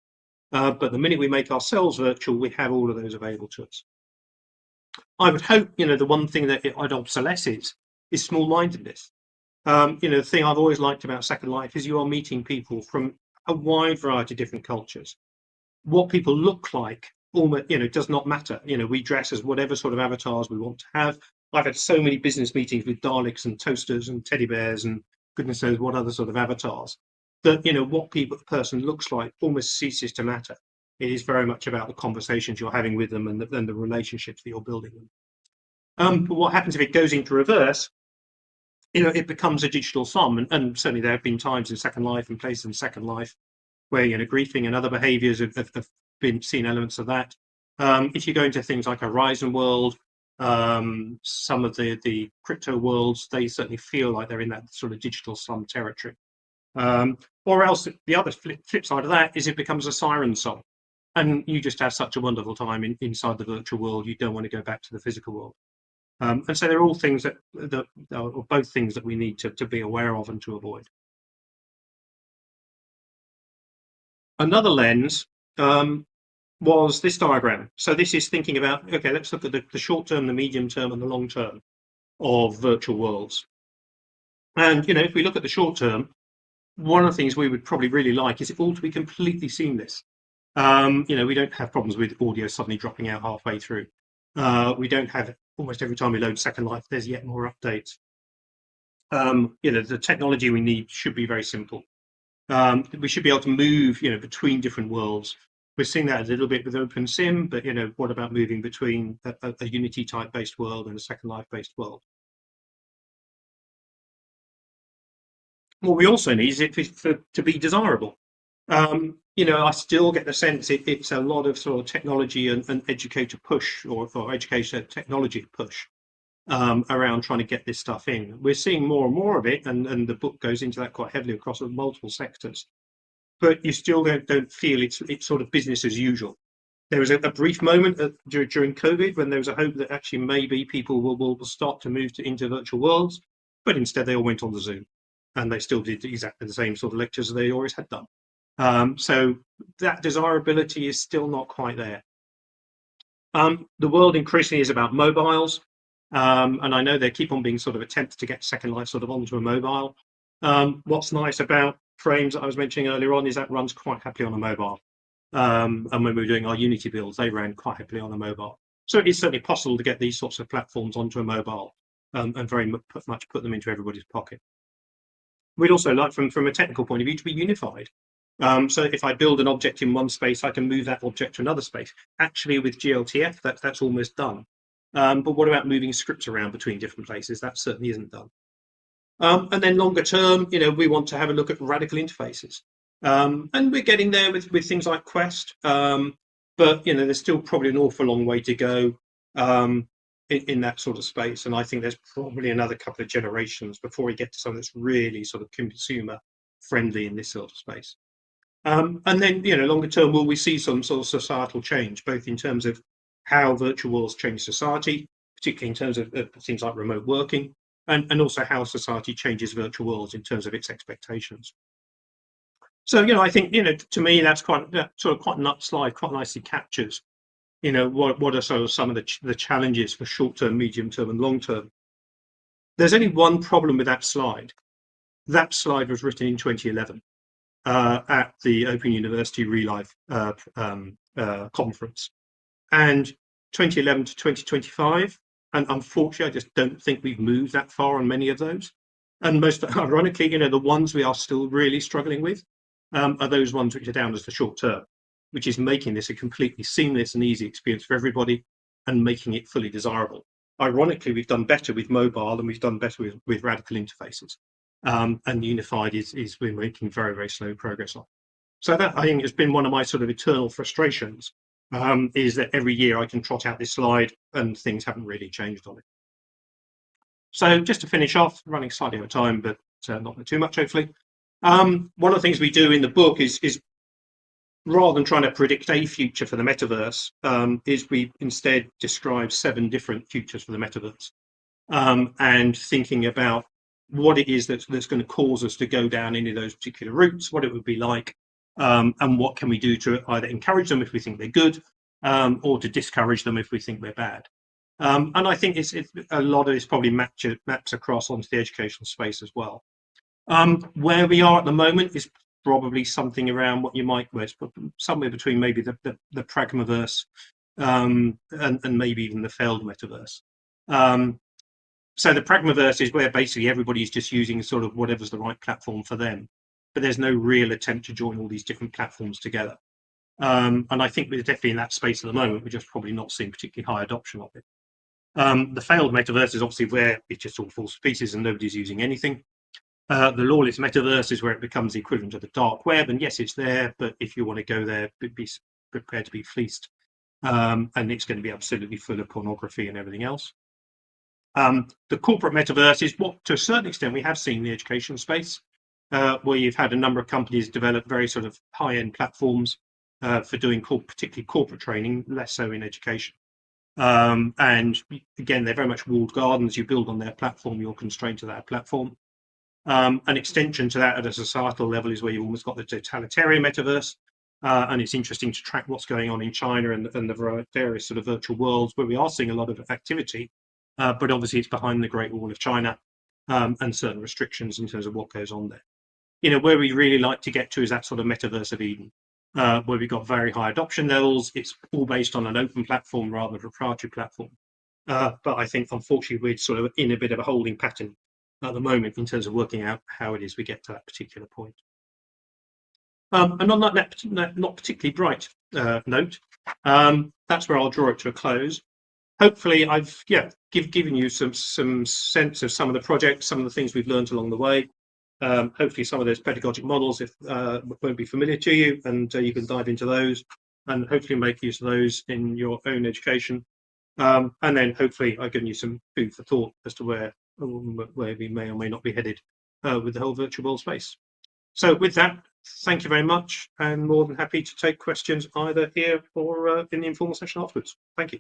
But the minute we make ourselves virtual, we have all of those available to us. I would hope, the one thing that it obsolesces is small-mindedness. The thing I've always liked about Second Life is you are meeting people from a wide variety of different cultures. What people look like almost, does not matter. We dress as whatever sort of avatars we want to have. I've had so many business meetings with Daleks and toasters and teddy bears and goodness knows what other sort of avatars, that, what the person looks like almost ceases to matter. It is very much about the conversations you're having with them and the relationships that you're building them. But what happens if it goes into reverse? It becomes a digital sum, and certainly there have been times in Second Life and places in Second Life where griefing and other behaviours have been seen elements of that. If you go into things like Horizon World, some of the crypto worlds, they certainly feel like they're in that sort of digital sum territory. Or else the other flip side of that is it becomes a siren song, and you just have such a wonderful time inside the virtual world, you don't want to go back to the physical world. And so they're all things that or both things that we need to be aware of and to avoid. Another lens was this diagram. So this is thinking about, okay, let's look at the short term, the medium term, and the long term of virtual worlds. And if we look at the short term, one of the things we would probably really like is it all to be completely seamless. We don't have problems with audio suddenly dropping out halfway through. We don't have almost every time we load Second Life, there's yet more updates. The technology we need should be very simple. We should be able to move, between different worlds. We're seeing that a little bit with OpenSim, but what about moving between a Unity type based world and a Second Life based world? What we also need is it to be desirable. I still get the sense it's a lot of sort of technology and educator push or education technology push around trying to get this stuff in. We're seeing more and more of it, and the book goes into that quite heavily across multiple sectors. But you still don't feel it's sort of business as usual. There was a brief moment during COVID when there was a hope that actually maybe people will start to move into virtual worlds, but instead they all went on the Zoom, and they still did exactly the same sort of lectures as they always had done. So that desirability is still not quite there. The world increasingly is about mobiles, and I know they keep on being sort of attempts to get Second Life sort of onto a mobile. What's nice about Frames that I was mentioning earlier on is that runs quite happily on a mobile. And when we were doing our Unity builds, they ran quite happily on a mobile. So it's certainly possible to get these sorts of platforms onto a mobile and very much put them into everybody's pocket. We'd also like, from a technical point of view, to be unified. So if I build an object in one space, I can move that object to another space. Actually, with GLTF, that's almost done. But what about moving scripts around between different places? That certainly isn't done. And then longer term, we want to have a look at radical interfaces. And we're getting there with things like Quest. But there's still probably an awful long way to go in that sort of space. And I think there's probably another couple of generations before we get to something that's really sort of consumer friendly in this sort of space. And then, longer term, will we see some sort of societal change, both in terms of how virtual worlds change society, particularly in terms of things like remote working, and also how society changes virtual worlds in terms of its expectations. So, I think, to me, that's quite a nut slide, quite nicely captures, what are sort of some of the challenges for short term, medium term, and long term. There's only one problem with that slide. That slide was written in 2011 at the Open University Relive conference, and 2011 to 2025. And unfortunately, I just don't think we've moved that far on many of those. And most ironically, the ones we are still really struggling with are those ones which are down as the short term, which is making this a completely seamless and easy experience for everybody and making it fully desirable. Ironically, we've done better with mobile and we've done better with radical interfaces. And unified is we're making very, very slow progress on. So that, I think, has been one of my sort of eternal frustrations, is that every year I can trot out this slide and things haven't really changed on it. So just to finish off, running slightly over time, but not too much, hopefully. One of the things we do in the book is rather than trying to predict a future for the metaverse, is we instead describe 7 different futures for the metaverse, and thinking about what it is that's going to cause us to go down any of those particular routes, what it would be like, and what can we do to either encourage them if we think they're good, or to discourage them if we think they're bad. And I think it's a lot of this probably maps across onto the educational space as well. Where we are at the moment is probably something around what you might, somewhere between maybe the pragmaverse and maybe even the failed metaverse. So the pragmaverse is where basically everybody's just using sort of whatever's the right platform for them, but there's no real attempt to join all these different platforms together. And I think we're definitely in that space at the moment. We're just probably not seeing particularly high adoption of it. The failed metaverse is obviously where it just all falls to pieces and nobody's using anything. The lawless metaverse is where it becomes the equivalent of the dark web, and yes, it's there, but if you want to go there, be prepared to be fleeced, and it's going to be absolutely full of pornography and everything else. The corporate metaverse is what, to a certain extent, we have seen in the education space, where you've had a number of companies develop very sort of high-end platforms for doing particularly corporate training, less so in education. And again, they're very much walled gardens. You build on their platform, you're constrained to that platform. An extension to that at a societal level is where you've almost got the totalitarian metaverse, and it's interesting to track what's going on in China and the various sort of virtual worlds where we are seeing a lot of activity, but obviously it's behind the Great Wall of China, and certain restrictions in terms of what goes on there. You know, where we really like to get to is that sort of metaverse of Eden, where we've got very high adoption levels. It's all based on an open platform rather than a proprietary platform. But I think, unfortunately, we're sort of in a bit of a holding pattern at the moment in terms of working out how it is we get to that particular point. And on that not particularly bright note, that's where I'll draw it to a close. Hopefully, I've given you some sense of some of the projects, some of the things we've learned along the way. Hopefully, some of those pedagogic models won't be familiar to you, and you can dive into those, and hopefully make use of those in your own education. And then hopefully, I've given you some food for thought as to where we may or may not be headed with the whole virtual world space. So with that, thank you very much, and more than happy to take questions either here or in the informal session afterwards. Thank you.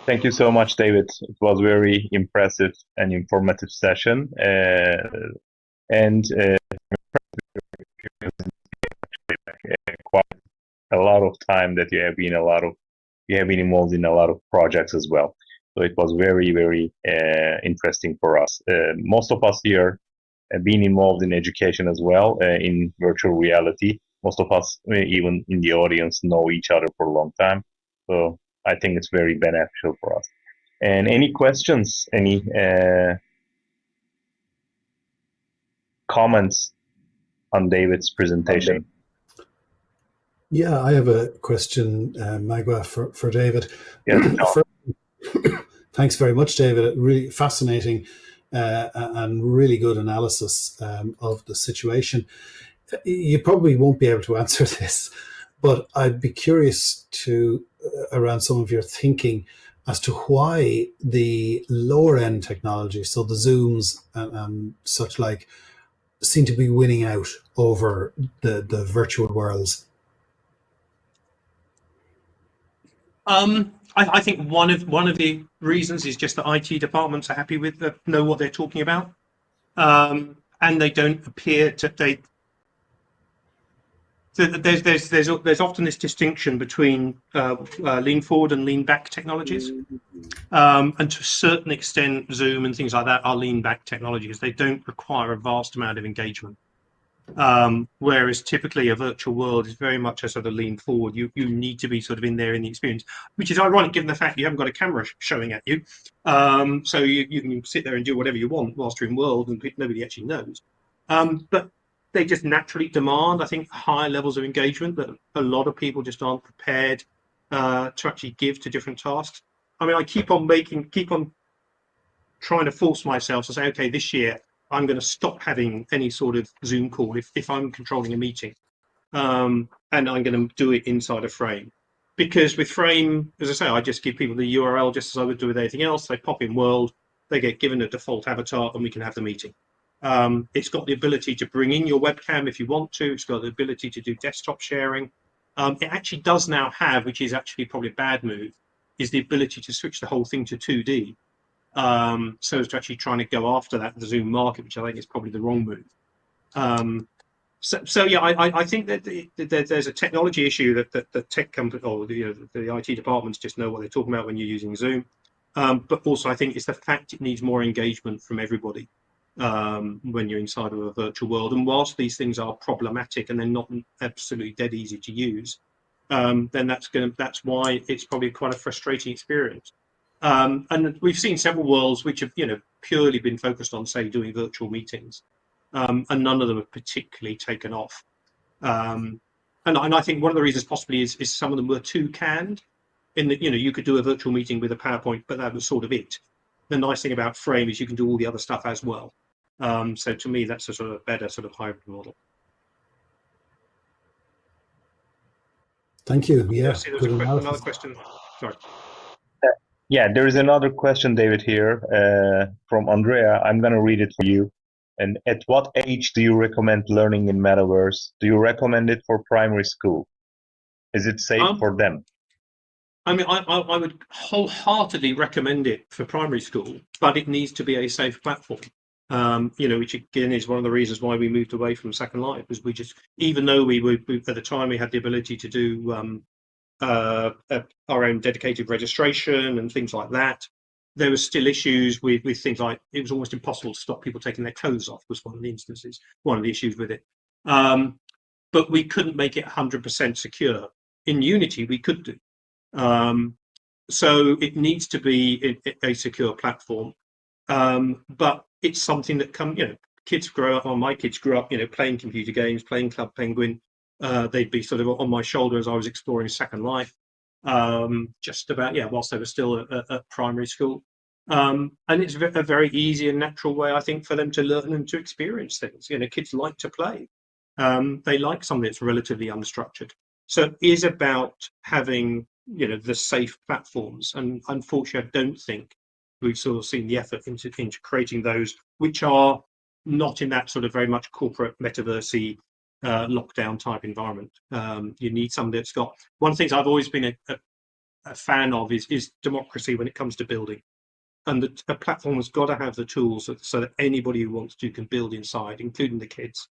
Thank you so much, David. It was a very impressive and informative session, and quite a lot of time that you have been involved in a lot of projects as well. So it was very, very interesting for us. Most of us here have been involved in education as well, in virtual reality. Most of us, even in the audience, know each other for a long time. So I think it's very beneficial for us. And any questions, any comments on David's presentation? Yeah, I have a question, Magua, for David. Yes, Thanks very much, David. Really fascinating and really good analysis of the situation. You probably won't be able to answer this, but I'd be curious to around some of your thinking as to why the lower end technology, so the Zooms and such like, seem to be winning out over the virtual worlds. I think one of the reasons is just that IT departments are happy with know what they're talking about, and they don't appear to there's often this distinction between lean forward and lean back technologies, and to a certain extent, Zoom and things like that are lean back technologies. They don't require a vast amount of engagement. Whereas typically a virtual world is very much a sort of lean forward. You need to be sort of in there in the experience, which is ironic given the fact you haven't got a camera showing at you. So you can sit there and do whatever you want whilst you're in world and nobody actually knows. But they just naturally demand, I think, higher levels of engagement that a lot of people just aren't prepared to actually give to different tasks. I mean, I keep on trying to force myself to say, okay, this year I'm going to stop having any sort of Zoom call if I'm controlling a meeting, and I'm going to do it inside a Frame. Because with Frame, as I say, I just give people the URL just as I would do with anything else. They pop in World, they get given a default avatar, and we can have the meeting. It's got the ability to bring in your webcam if you want to. It's got the ability to do desktop sharing. It actually does now have, which is actually probably a bad move, is the ability to switch the whole thing to 2D. So as to actually trying to go after the Zoom market, which I think is probably the wrong move. So yeah, I think that there's a technology issue that the tech company or the IT departments just know what they're talking about when you're using Zoom. But also, I think it's the fact it needs more engagement from everybody when you're inside of a virtual world. And whilst these things are problematic and they're not absolutely dead easy to use, then that's why it's probably quite a frustrating experience. And we've seen several worlds which have purely been focused on, say, doing virtual meetings, and none of them have particularly taken off. And I think one of the reasons possibly is some of them were too canned, in that you could do a virtual meeting with a PowerPoint, but that was sort of it. The nice thing about Frame is you can do all the other stuff as well. So to me, that's a sort of better sort of hybrid model. Thank you. Yeah, see there's another question. Sorry. Yeah, there is another question, David, here from Andrea. I'm going to read it for you. And at what age do you recommend learning in Metaverse? Do you recommend it for primary school? Is it safe for them? I mean, I would wholeheartedly recommend it for primary school, but it needs to be a safe platform. Which again is one of the reasons why we moved away from Second Life, was we just, even though we at the time we had the ability to do our own dedicated registration and things like that, there were still issues with things like it was almost impossible to stop people taking their clothes off, was one of the instances, one of the issues with it. But we couldn't make it 100% secure. In Unity, we could do. So it needs to be a secure platform. But it's something that kids grow up, or my kids grew up, playing computer games, playing Club Penguin. They'd be sort of on my shoulder as I was exploring Second Life, just about, whilst they were still at primary school. And it's a very easy and natural way, I think, for them to learn and to experience things. Kids like to play. They like something that's relatively unstructured. So it is about having, the safe platforms. And unfortunately, I don't think we've sort of seen the effort into creating those, which are not in that sort of very much corporate metaversey lockdown type environment. You need something that's got, one of the things I've always been a fan of is democracy when it comes to building. And a platform has got to have the tools so that anybody who wants to can build inside, including the kids,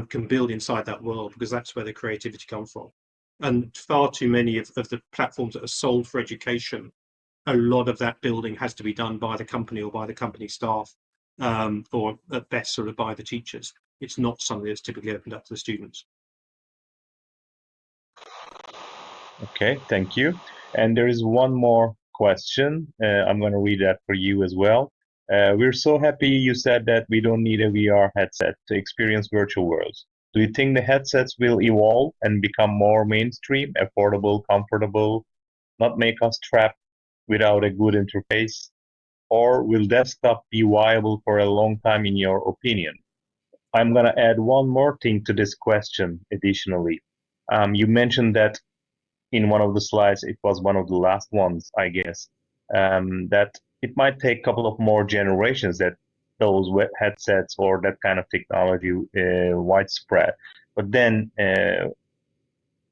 can build inside that world, because that's where the creativity comes from. And far too many of the platforms that are sold for education, a lot of that building has to be done by the company or by the company staff, or at best sort of by the teachers. It's not something that's typically opened up to the students. Okay, thank you. And there is one more question. I'm going to read that for you as well. We're so happy you said that we don't need a VR headset to experience virtual worlds. Do you think the headsets will evolve and become more mainstream, affordable, comfortable, not make us trapped without a good interface? Or will desktop be viable for a long time in your opinion? I'm going to add one more thing to this question additionally. You mentioned that in one of the slides, it was one of the last ones, I guess, that it might take a couple of more generations that those headsets or that kind of technology widespread. But then,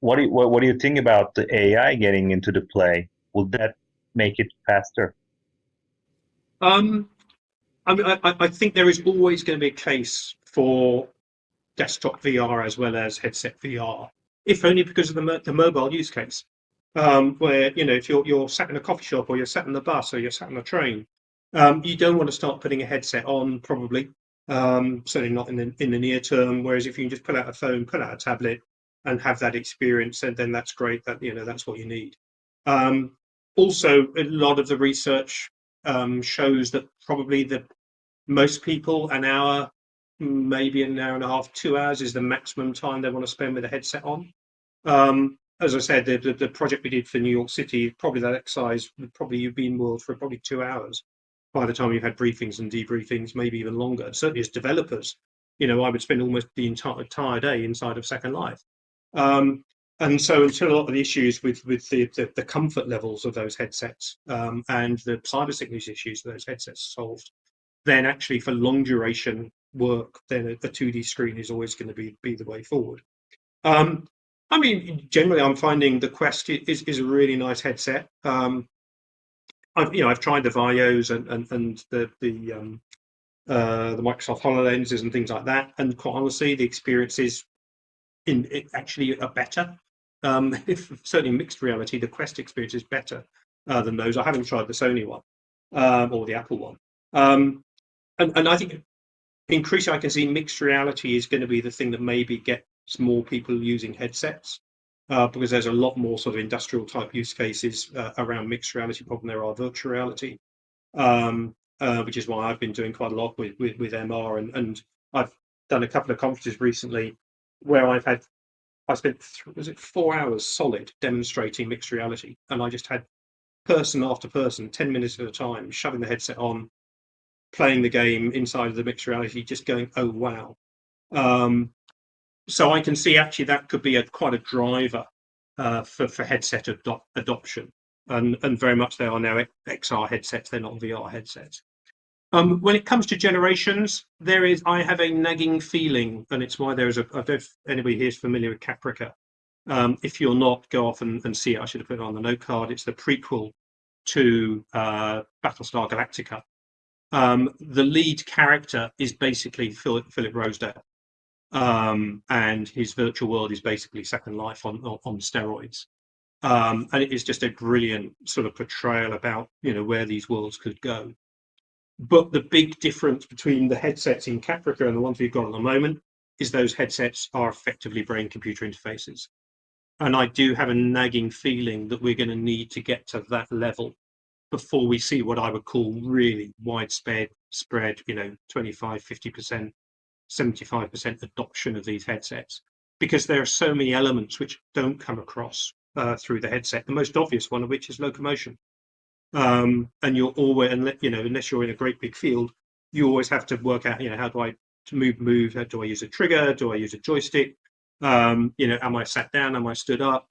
what do you think about the AI getting into the play? Will that make it faster? I mean, I think there is always going to be a case for desktop VR as well as headset VR, if only because of the mobile use case. Where if you're sat in a coffee shop, or you're sat on the bus, or you're sat on a train, you don't want to start putting a headset on, probably. Certainly not in the near term. Whereas if you can just pull out a phone, pull out a tablet, and have that experience, and then that's great. That's what you need. Also, a lot of the research shows that probably most people, an hour, maybe an hour and a half, 2 hours is the maximum time they want to spend with a headset on. As I said, the project we did for New York City, probably that exercise would probably be involved for probably 2 hours by the time you've had briefings and debriefings, maybe even longer. Certainly as developers, I would spend almost the entire day inside of Second Life. And so until a lot of the issues with the comfort levels of those headsets, and the cyber security issues of those headsets are solved, then actually for long duration work, then a 2D screen is always going to be the way forward. I mean, generally, I'm finding the Quest is a really nice headset. I've tried the Vios and the Microsoft HoloLenses and things like that, and quite honestly, the experience is actually are better. If certainly mixed reality, the Quest experience is better than those. I haven't tried the Sony one or the Apple one, and I think increasingly I can see mixed reality is going to be the thing that maybe gets more people using headsets. Because there's a lot more sort of industrial type use cases around mixed reality problem there are virtual reality, which is why I've been doing quite a lot with MR, and I've done a couple of conferences recently where I spent 4 hours solid demonstrating mixed reality, and I just had person after person, 10 minutes at a time, shoving the headset on, playing the game inside of the mixed reality, just going, oh wow. So I can see actually that could be quite a driver for headset adoption, and very much they are now XR headsets, they're not VR headsets. When it comes to generations, I have a nagging feeling, and it's why I don't know if anybody here is familiar with Caprica. If you're not, go off and see it. I should have put it on the note card. It's the prequel to Battlestar Galactica. The lead character is basically Philip Rosedale, and his virtual world is basically Second Life on steroids. And it is just a brilliant sort of portrayal about where these worlds could go. But the big difference between the headsets in Caprica and the ones we've got at the moment is those headsets are effectively brain-computer interfaces. And I do have a nagging feeling that we're going to need to get to that level before we see what I would call really widespread, 25, 50%, 75% adoption of these headsets, because there are so many elements which don't come across through the headset. The most obvious one of which is locomotion. And you're always, unless you're in a great big field, you always have to work out, how do I move? How do I use a trigger? Do I use a joystick? Am I sat down? Am I stood up?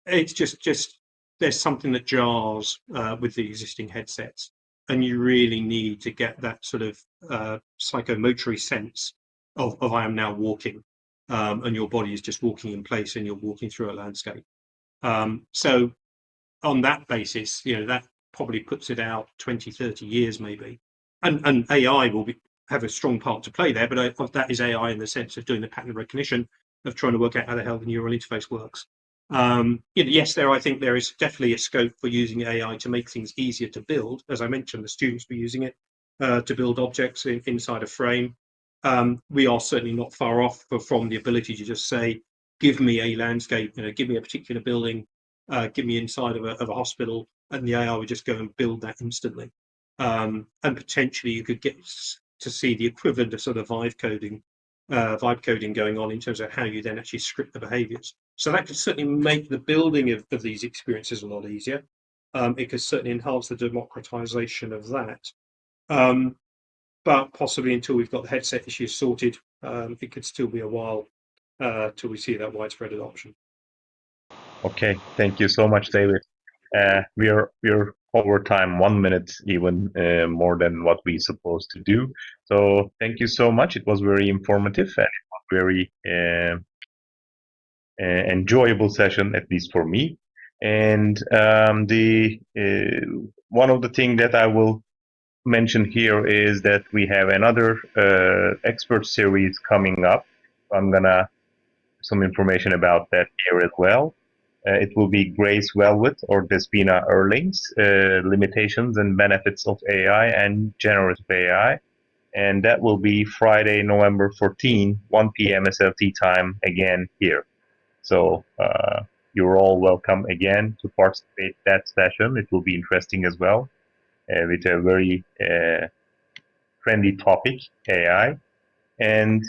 It's just there's something that jars with the existing headsets, and you really need to get that sort of psychomotory sense of I am now walking, and your body is just walking in place, and you're walking through a landscape. So on that basis, that probably puts it out 20, 30 years maybe. And AI will have a strong part to play there, but that is AI in the sense of doing the pattern recognition, of trying to work out how the hell the neural interface works. Yes, I think there is definitely a scope for using AI to make things easier to build. As I mentioned, the students were using it to build objects inside a frame. We are certainly not far off from the ability to just say, give me a landscape, give me a particular building, give me inside of a hospital, and the AI would just go and build that instantly. And potentially you could get to see the equivalent of sort of vibe coding going on in terms of how you then actually script the behaviors. So that could certainly make the building of these experiences a lot easier. It could certainly enhance the democratization of that. But possibly until we've got the headset issues sorted, it could still be a while till we see that widespread adoption. Okay, thank you so much, David. We're over time, 1 minute even more than what we're supposed to do. So thank you so much. It was very informative and it was very enjoyable session, at least for me. And one of the things that I will mention here is that we have another expert series coming up. I'm gonna some information about that here as well. It will be Grace Velvet or Despina Erling's Limitations and Benefits of AI and Generative AI. And that will be Friday, November 14, 1 p.m. SLT time again here. So you're all welcome again to participate in that session. It will be interesting as well with a very trendy topic, AI. And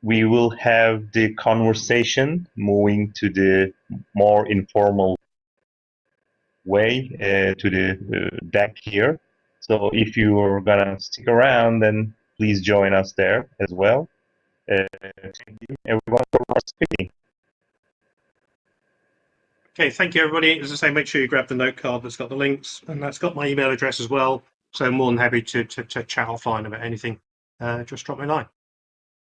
we will have the conversation moving to the more informal way to the deck here. So if you are gonna stick around, then please join us there as well. Thank you everyone for participating. Okay, thank you everybody. As I say, make sure you grab the note card that's got the links, and that's got my email address as well. So I'm more than happy to chat offline about anything. Just drop me a line.